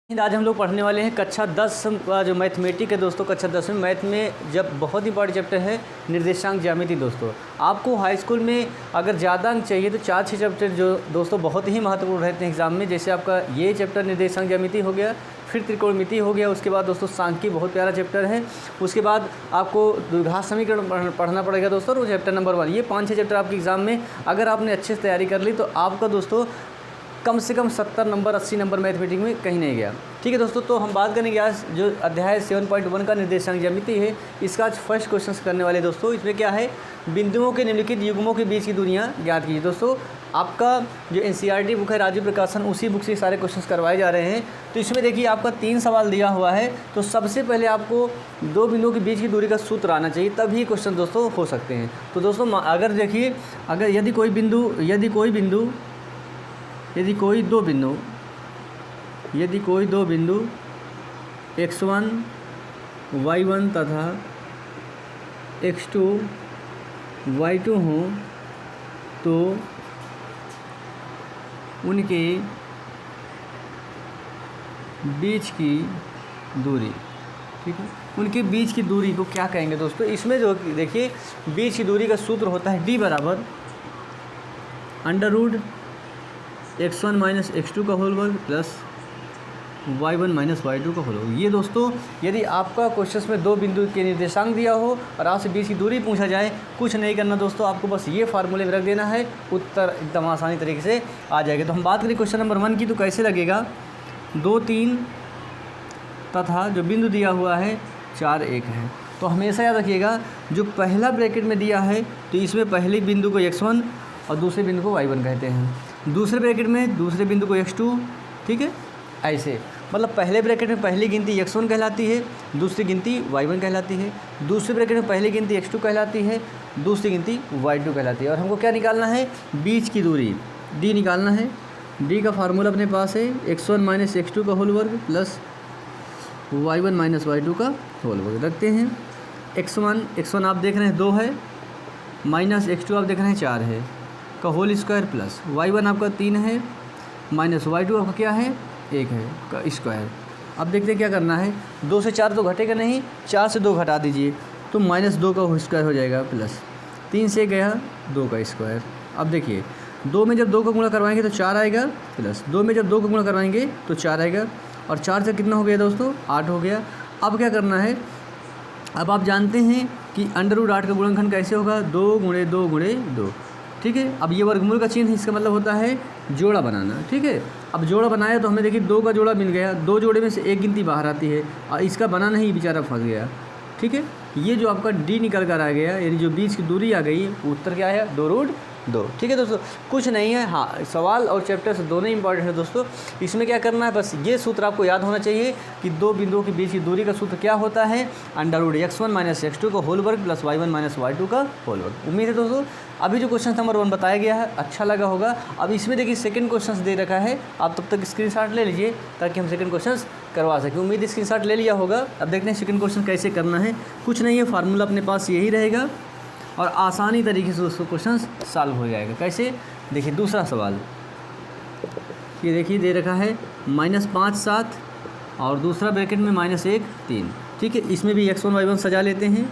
आज हम लोग पढ़ने वाले हैं कक्षा 10 का जो मैथमेटिक है दोस्तों। कक्षा 10 में मैथ में जब बहुत इंपॉर्टेंट चैप्टर है निर्देशांक ज्यामिति दोस्तों। आपको हाई स्कूल में अगर ज़्यादा अंक चाहिए तो 4-6 चैप्टर जो दोस्तों बहुत ही महत्वपूर्ण रहते हैं एग्जाम में। जैसे आपका ये चैप्टर निर्देशांक ज्यामिति हो गया, फिर त्रिकोणमिति हो गया, उसके बाद दोस्तों सांख्यिकी बहुत प्यारा चैप्टर है। उसके बाद आपको द्विघात समीकरण पढ़ना पड़ेगा दोस्तों, वो चैप्टर नंबर 1। ये 5-6 चैप्टर आपके एग्जाम में अगर आपने अच्छे से तैयारी कर ली तो आपका दोस्तों कम से कम 70 नंबर 80 नंबर मैथमेटिक्स में कहीं नहीं गया। ठीक है दोस्तों, तो हम बात करेंगे आज जो अध्याय 7.1 का निर्देशांक ज्यामिति है, इसका आज फर्स्ट क्वेश्चन करने वाले दोस्तों। इसमें क्या है, बिंदुओं के निम्नलिखित युग्मों के बीच की दूरियां ज्ञात कीजिए। दोस्तों आपका जो एनसीईआरटी बुक है राजीव प्रकाशन, उसी बुक से सारे क्वेश्चन करवाए जा रहे हैं। तो इसमें देखिए आपका 3 सवाल दिया हुआ है। तो सबसे पहले आपको 2 बिंदुओं के बीच की दूरी का सूत्र आना चाहिए, तभी क्वेश्चन दोस्तों हो सकते हैं। तो दोस्तों अगर देखिए, अगर यदि कोई दो बिंदु x1 y1 तथा x2 y2 हों तो उनके बीच की दूरी, ठीक है, उनके बीच की दूरी को क्या कहेंगे दोस्तों। इसमें जो देखिए बीच की दूरी का सूत्र होता है d बराबर अंडर x1 माइनस x2 का होल वर्ग प्लस y1 माइनस y2 का होल वर्ग। ये दोस्तों यदि आपका क्वेश्चन में 2 बिंदु के निर्देशांक दिया हो और आपसे बीच की दूरी पूछा जाए, कुछ नहीं करना दोस्तों, आपको बस ये फार्मूले में रख देना है, उत्तर एकदम आसानी तरीके से आ जाएगा। तो हम बात करें क्वेश्चन नंबर 1 की, तो कैसे लगेगा। 2, 3 तथा जो बिंदु दिया हुआ है 4, 1 है। तो हमेशा याद रखिएगा जो पहला ब्रैकेट में दिया है तो इसमें पहले बिंदु को x1 और दूसरे बिंदु को y1 कहते हैं, दूसरे ब्रैकेट में दूसरे बिंदु को x2, ठीक है, ऐसे मतलब पहले ब्रैकेट में पहली गिनती x1 कहलाती है, दूसरी गिनती y1 कहलाती है, दूसरे ब्रैकेट में पहली गिनती x2 कहलाती है, दूसरी गिनती y2 कहलाती है। और हमको क्या निकालना है, बीच की दूरी d निकालना है। d का फार्मूला अपने पास है x1 माइनस x2 का होल वर्ग प्लस y1 माइनस y2 का होल वर्ग। रखते हैं x1 आप देख रहे हैं 2 है, माइनस x2 आप देख रहे हैं 4 है का होल स्क्वायर प्लस y1 आपका 3 है, माइनस y2 आपका क्या है 1 है का स्क्वायर। अब देखते हैं क्या करना है, 2 से 4 तो घटेगा नहीं, 4 से 2 घटा दीजिए तो -2 का स्क्वायर हो जाएगा प्लस 3 से गया 2 का स्क्वायर। अब देखिए 2 में जब 2 का गुणा करवाएंगे तो 4 आएगा, प्लस 2 में जब 2 का गुणा करवाएंगे तो 4 आएगा, और 4 से कितना हो गया दोस्तों 8 हो गया। अब क्या करना है, अब आप जानते हैं कि √8 का गुणनखंड कैसे होगा, 2 × 2 × 2, ठीक है। अब ये वर्गमूल का चिन्ह, इसका मतलब होता है जोड़ा बनाना, ठीक है। अब जोड़ा बनाया तो हमें देखिए 2 का जोड़ा मिल गया, 2 जोड़े में से एक गिनती बाहर आती है और इसका बना नहीं, बेचारा फंस गया, ठीक है। ये जो आपका d निकल कर आ गया, यानी जो बीच की दूरी आ गई, उत्तर क्या है 2√2, ठीक है दोस्तों, कुछ नहीं है। हाँ, सवाल और चैप्टर से दोनों इंपॉर्टेंट है दोस्तों। इसमें क्या करना है, बस ये सूत्र आपको याद होना चाहिए कि 2 बिंदुओं के बीच की दूरी का सूत्र क्या होता है, √x1 माइनस x2 का होल वर्ग प्लस y1 माइनस y2 का होल वर्ग। उम्मीद है दोस्तों अभी जो क्वेश्चन नंबर 1 बताया गया है अच्छा लगा होगा। अब इसमें देखिए सेकंड क्वेश्चन दे रखा है, आप तब तक स्क्रीनशॉट ले लीजिए ताकि हम सेकंड क्वेश्चन करवा सकें। उम्मीद है स्क्रीनशॉट ले लिया होगा। अब देखते हैं सेकंड क्वेश्चन कैसे करना है। कुछ नहीं है, फार्मूला अपने पास यही रहेगा और आसानी तरीके से उसको क्वेश्चन सॉल्व हो जाएगा। कैसे, देखिए दूसरा सवाल ये देखिए दे रखा है -5 7 और दूसरा ब्रैकेट में -1 3, ठीक है। इसमें भी x1 y1 सजा लेते हैं,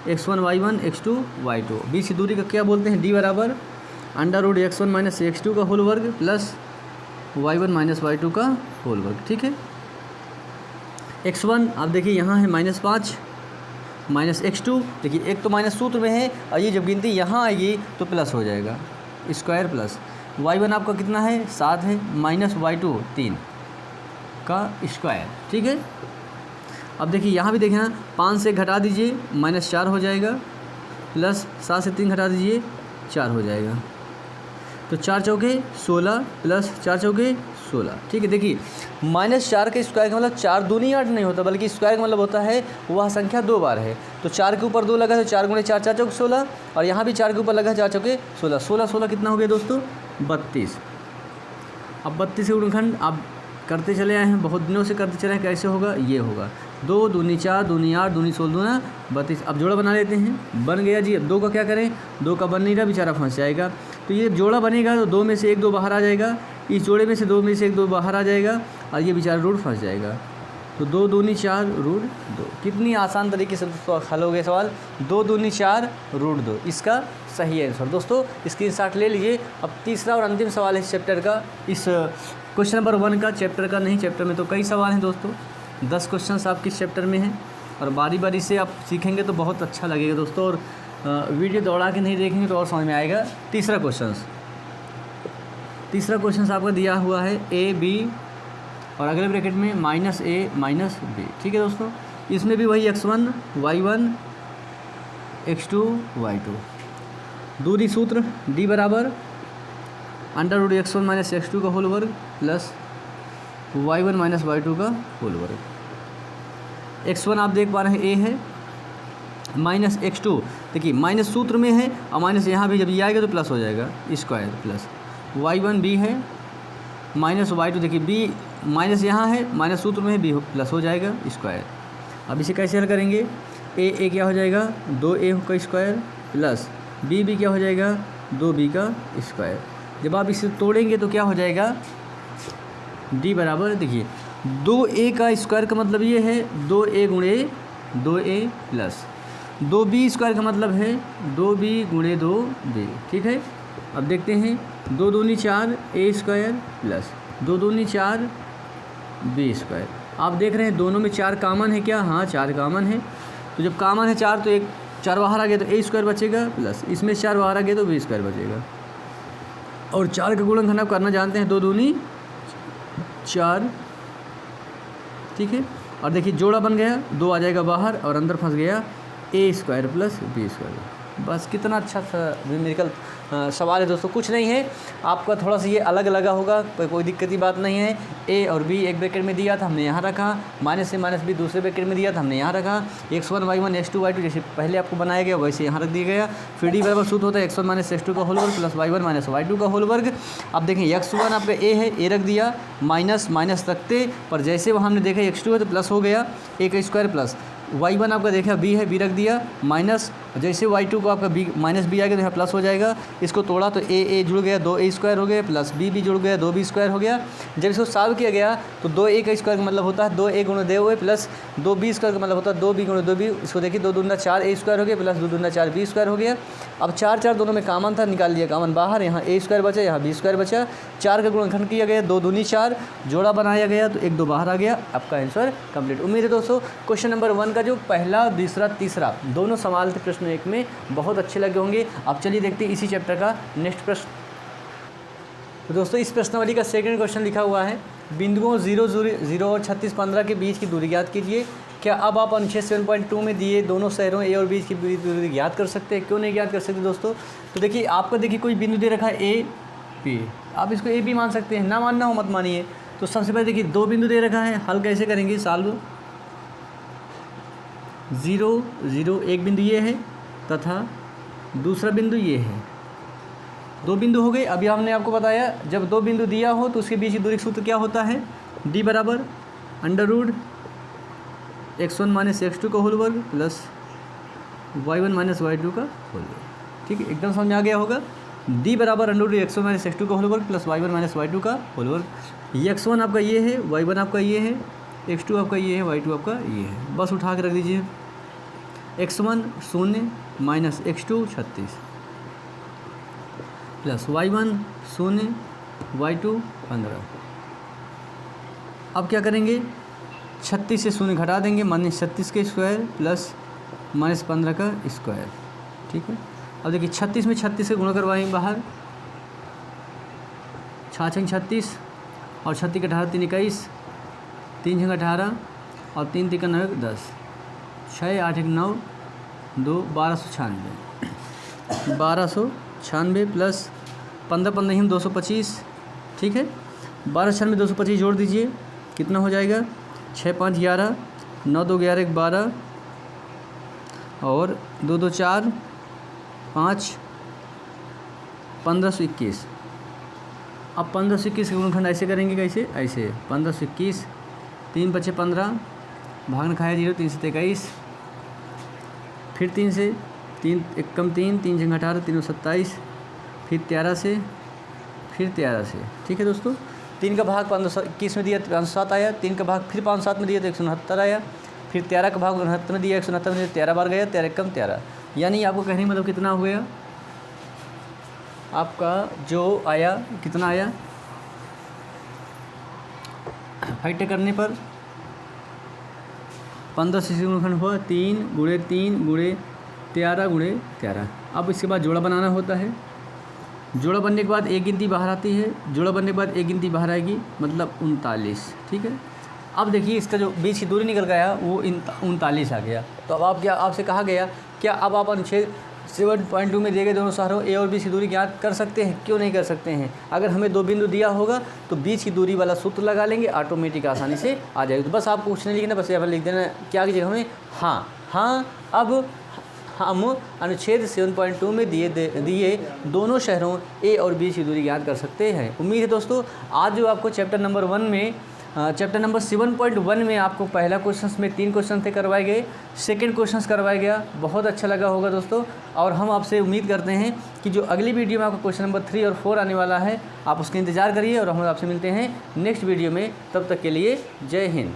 x1 y1 x2 y2। बीच की दूरी का क्या बोलते हैं, d बराबर √x1 माइनस x2 का होल वर्ग प्लस y1 माइनस y2 का होल वर्ग, ठीक है। x1 आप देखिए यहाँ है -5 माइनस x2, देखिए एक तो माइनस सूत्र में है और ये जब गिनती यहाँ आएगी तो प्लस हो जाएगा स्क्वायर प्लस y1 आपका कितना है 7 है, माइनस y2 3 का स्क्वायर, ठीक है। अब देखिए यहाँ भी देखना, 5 से घटा दीजिए -4 हो जाएगा, प्लस 7 से 3 घटा दीजिए 4 हो जाएगा, तो 4 चौके 16 प्लस 4 चौके 16, ठीक है। देखिए -4 के स्क्वायर का मतलब 4 दूनी 8 नहीं होता, बल्कि स्क्वायर का मतलब होता है वह संख्या 2 बार है। तो 4 के ऊपर 2 लगा तो 4 × 4 4 चौके 16, और यहाँ भी 4 के ऊपर लगा 4 चौके 16, 16 कितना हो गया दोस्तों 32। अब 32 के गुणनखंड आप करते चले आए हैं, बहुत दिनों से करते चले आए, कैसे होगा, ये होगा 2 दूनी 4 दूनी 8 दूनी 16 दूना 32। अब जोड़ा बना लेते हैं, बन गया जी। अब 2 का क्या करें, 2 का बन नहीं रहा, बेचारा फंस जाएगा। तो ये जोड़ा बनेगा तो 2 में से 1 2 बाहर आ जाएगा, इस जोड़े में से 2 में से 1 2 बाहर आ जाएगा और ये बेचारा रूट फंस जाएगा। तो 2 दूनी 4 रूट 2। कितनी आसान तरीके से दोस्तों हल हो गया सवाल, 2 दूनी 4 रूट 2 इसका सही आंसर। दोस्तों स्क्रीनशॉट ले लीजिए। अब तीसरा और अंतिम सवाल है इस चैप्टर का, इस क्वेश्चन नंबर 1 का, चैप्टर का नहीं, चैप्टर में तो कई सवाल हैं दोस्तों, 10 क्वेश्चन आपके इस चैप्टर में हैं और बारी बारी से आप सीखेंगे तो बहुत अच्छा लगेगा दोस्तों। और वीडियो दौड़ा के नहीं देखेंगे तो और समझ में आएगा। तीसरा क्वेश्चन आपका दिया हुआ है ए बी और अगले ब्रैकेट में -a -b। ठीक है दोस्तों, इसमें भी वही x1 y1 x2 y2। दूरी सूत्र d बराबर √x1 - x2 का होल वर्ग प्लस y1 - y2 का होल वर्ग। x1 आप देख पा रहे हैं a है, माइनस x2 देखिए माइनस सूत्र में है और माइनस यहाँ भी जब ये आएगा तो प्लस हो जाएगा स्क्वायर, प्लस y1 b है माइनस y2 देखिए b माइनस यहाँ है, माइनस सूत्र में है, b प्लस हो जाएगा स्क्वायर। अब इसे कैसे हल करेंगे, a क्या हो जाएगा 2a का स्क्वायर प्लस b क्या हो जाएगा 2b का स्क्वायर। जब आप इसे तोड़ेंगे तो क्या हो जाएगा d बराबर देखिए 2a का स्क्वायर का मतलब ये है 2a गुणे 2a प्लस 2b स्क्वायर का मतलब है 2b गुणे 2b। ठीक है, अब देखते हैं 2 दूनी 4 a स्क्वायर प्लस 2 दूनी 4 b स्क्वायर। आप देख रहे हैं दोनों में 4 कामन है क्या, हाँ 4 कामन है। तो जब कामन है 4 तो एक 4 बाहर आ गया तो a स्क्वायर बचेगा प्लस इसमें 4 बाहर आ गया तो b स्क्वायर बचेगा। और 4 का गुणनखंड आप करना जानते हैं 2 दूनी 4। ठीक है, और देखिए जोड़ा बन गया, 2 आ जाएगा बाहर और अंदर फंस गया a square plus b square. बस कितना अच्छा सा न्यूमेरिकल सवाल है दोस्तों, कुछ नहीं है। आपका थोड़ा सा ये अलग लगा होगा, कोई दिक्कत की बात नहीं है। a और b एक ब्रैकेट में दिया था हमने यहाँ रखा, माइनस से माइनस b दूसरे ब्रैकेट में दिया था हमने यहाँ रखा, x1 y1 x2 y2 जैसे पहले आपको बनाया गया वैसे यहाँ रख दिया गया। फिर d बराबर सूत्र होता है x1 - x2 का होल वर्ग प्लस y1 - y2 का होल वर्ग। अब देखें x1 आपका a है, a रख दिया, माइनस माइनस रखते पर जैसे वहाँ हमने देखा x2 है तो प्लस हो गया a का स्क्वायर प्लस y1 आपका देखा b है, b रख दिया माइनस, जैसे y2 को आपका b माइनस b आएगा तो यहाँ प्लस हो जाएगा। इसको तोड़ा तो a जुड़ गया 2a स्क्वायर हो गया प्लस b जुड़ गया 2b स्क्वायर हो गया। जब इसको सॉल्व किया गया तो 2a का स्क्वायर का मतलब होता है 2a गुणे 2a प्लस 2b स्क्वायर का मतलब होता है 2b गुणे 2b। इसको देखिए 2 दूना 4a स्क्वायर हो गया प्लस 2 दूना 4b स्क्वायर हो गया। अब 4 दोनों में कामन था, निकाल लिया कामन बाहर, यहाँ a स्क्वायर बचा, यहाँ b स्क्वायर बचा। 4 का गुणनखंड किया गया 2 दूनी 4, जोड़ा बनाया गया तो 1 2 बाहर आ गया। आपका आंसर कंप्लीट। उम्मीद है दोस्तों क्वेश्चन नंबर 1 का जो पहला दूसरा तीसरा दोनों सवाल थे प्रश्न 1 में बहुत अच्छे लगे होंगे। अब चलिए देखते हैं इसी चैप्टर का नेक्स्ट प्रश्न। तो दोस्तों इस प्रश्नावली का सेकंड क्वेश्चन लिखा हुआ है, बिंदुओं 0 और 36 15 के बीच की दूरी ज्ञात कीजिए। क्या अब आप अनुच्छेद 7.2 में दिए दोनों शहरों ए और बीच की दूरी ज्ञात कर सकते हैं? क्यों नहीं ज्ञात कर सकते दोस्तों? तो देखिए आपका देखिए कोई बिंदु दे रखा है ए पी, आप इसको ए बी मान सकते हैं, ना मानना हो मत मानिए। तो सबसे पहले देखिए 2 बिंदु दे रखा है, हल कैसे करेंगे सॉल्व। 0 0 एक बिंदु ये है तथा दूसरा बिंदु ये है, 2 बिंदु हो गए। अभी हमने आपको बताया जब 2 बिंदु दिया हो तो उसके बीच की दूरी सूत्र क्या होता है, d बराबर √x1 - x2 का होल वर्ग प्लस y1 - y2 का होल वर्ग। ठीक है, एकदम समझ में आ गया होगा। d बराबर √x1 - x2 का होल वर्ग प्लस y1 - y2 का होल वर्ग। x1 आपका ये है, y1 आपका ये है, x2 आपका ये है, y2 आपका ये है। बस उठा के रख दीजिए, x1 0 minus x2 36 plus y1 0 y2 15। अब क्या करेंगे, 36 से 0 घटा देंगे, -36 के स्क्वायर प्लस -15 का स्क्वायर। ठीक है, अब देखिए 36 में 36 से गुणा करवाएंगे बाहर, 6 36 और 36 का 18 3 21, 3 6 18 और 3 3 9 10, 6 8 1 9 2 1296 प्लस 15 15 हम 225। ठीक है, 12 में 225 जोड़ दीजिए, कितना हो जाएगा 6 5 11 9 2 11 1 12 और 2 2 4 5 1521। अब 1521 के गुणनखंड ऐसे करेंगे, कैसे ऐसे 1521 3 बचे 15 भाग खाया 0 3 से 21, फिर 3 से 3 1 कम 3 3 18 3 27, फिर 13 से, फिर 13 से। ठीक है दोस्तों, 3 का भाग 521 में दिया 507 आया, 3 का भाग फिर 507 में दिया तो 169 आया, फिर 13 का भाग 69 में दिया 169 में दिया 13 बार गया, 13 कम 13, यानी आपको कहने का मतलब कितना हो गया, आपका जो आया कितना आया फाइट करने पर 15 से गुणनखंड हुआ 3 गुणे 3 गुणे 13 गुणे 13। अब इसके बाद जोड़ा बनाना होता है। जोड़ा बनने के बाद एक गिनती बाहर आती है, जोड़ा बनने के बाद एक गिनती बाहर आएगी, मतलब 39। ठीक है, अब देखिए इसका जो बीच की दूरी निकल गया वो 39 आ गया। तो अब आप क्या आपसे कहा गया क्या अब आप अनुच्छेद 7.2 में दिए गए दोनों शहरों ए और बी की दूरी ज्ञात कर सकते हैं? क्यों नहीं कर सकते हैं? अगर हमें 2 बिंदु दिया होगा तो बीच की दूरी वाला सूत्र लगा लेंगे, ऑटोमेटिक आसानी से आ जाएगी। तो बस आपको कुछ नहीं लिखना, बस यहाँ पर लिख देना क्या कीजिएगा हमें हाँ। अब हम अनुच्छेद 7.2 में दिए दोनों शहरों ए और बी की दूरी ज्ञात कर सकते हैं। उम्मीद है दोस्तों आज जो आपको चैप्टर नंबर 7.1 में आपको पहला क्वेश्चन में 3 क्वेश्चन थे करवाए गए, सेकंड क्वेश्चन करवाया गया, बहुत अच्छा लगा होगा दोस्तों। और हम आपसे उम्मीद करते हैं कि जो अगली वीडियो में आपको क्वेश्चन नंबर 3 और 4 आने वाला है, आप उसका इंतज़ार करिए और हम आपसे मिलते हैं नेक्स्ट वीडियो में। तब तक के लिए जय हिंद।